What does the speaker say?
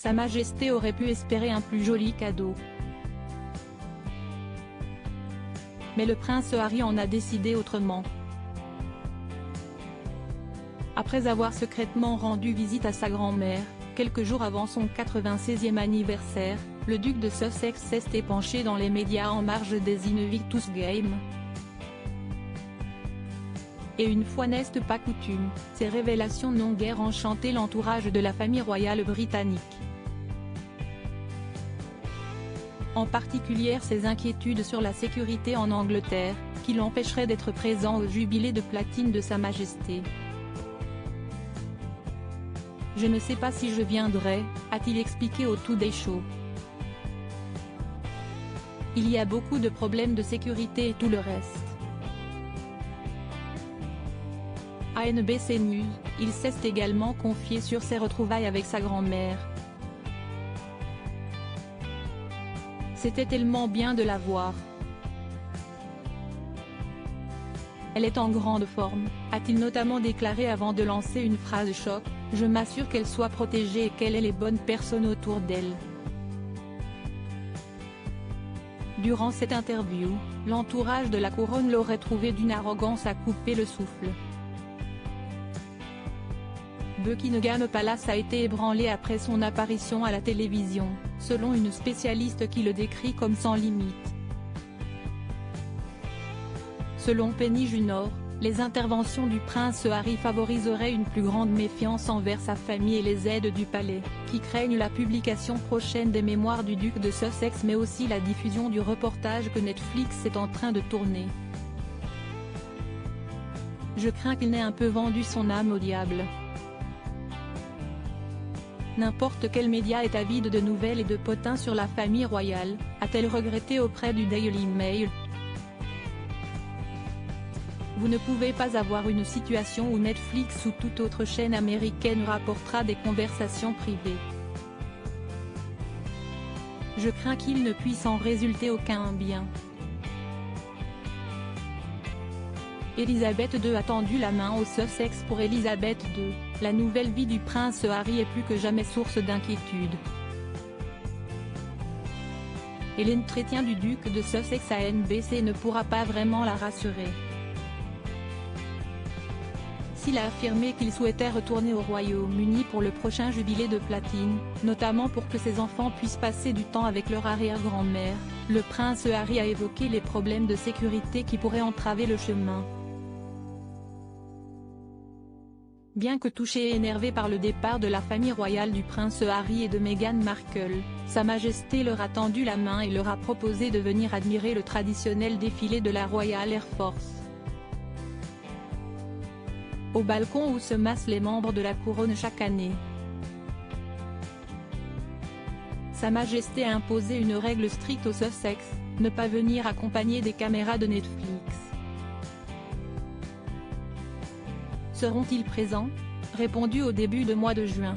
Sa Majesté aurait pu espérer un plus joli cadeau. Mais le prince Harry en a décidé autrement. Après avoir secrètement rendu visite à sa grand-mère, quelques jours avant son 96e anniversaire, le duc de Sussex s'est épanché dans les médias en marge des Invictus Games. Et une fois n'est pas coutume, ces révélations n'ont guère enchanté l'entourage de la famille royale britannique. En particulier ses inquiétudes sur la sécurité en Angleterre, qui l'empêcherait d'être présent au jubilé de platine de Sa Majesté. « Je ne sais pas si je viendrai », a-t-il expliqué au Today Show. Il y a beaucoup de problèmes de sécurité et tout le reste. À NBC News, il s'est également confié sur ses retrouvailles avec sa grand-mère. C'était tellement bien de la voir. Elle est en grande forme, a-t-il notamment déclaré avant de lancer une phrase choc, « Je m'assure qu'elle soit protégée et qu'elle ait les bonnes personnes autour d'elle ». Durant cette interview, l'entourage de la couronne l'aurait trouvé d'une arrogance à couper le souffle. Buckingham Palace a été ébranlé après son apparition à la télévision, selon une spécialiste qui le décrit comme sans limite. Selon Penny Junor, les interventions du prince Harry favoriseraient une plus grande méfiance envers sa famille et les aides du palais, qui craignent la publication prochaine des mémoires du duc de Sussex mais aussi la diffusion du reportage que Netflix est en train de tourner. Je crains qu'il n'ait un peu vendu son âme au diable. N'importe quel média est avide de nouvelles et de potins sur la famille royale, a-t-elle regretté auprès du Daily Mail. Vous ne pouvez pas avoir une situation où Netflix ou toute autre chaîne américaine rapportera des conversations privées. Je crains qu'il ne puisse en résulter aucun bien. Elisabeth II a tendu la main au Sussex pour Elisabeth II, la nouvelle vie du prince Harry est plus que jamais source d'inquiétude. Hélène Chrétien du duc de Sussex à NBC ne pourra pas vraiment la rassurer. S'il a affirmé qu'il souhaitait retourner au Royaume-Uni pour le prochain jubilé de platine, notamment pour que ses enfants puissent passer du temps avec leur arrière-grand-mère, le prince Harry a évoqué les problèmes de sécurité qui pourraient entraver le chemin. Bien que touché et énervé par le départ de la famille royale du prince Harry et de Meghan Markle, Sa Majesté leur a tendu la main et leur a proposé de venir admirer le traditionnel défilé de la Royal Air Force. Au balcon où se massent les membres de la couronne chaque année. Sa Majesté a imposé une règle stricte au Sussex, ne pas venir accompagné des caméras de Netflix. Seront-ils présents ? Répondu au début du mois de juin.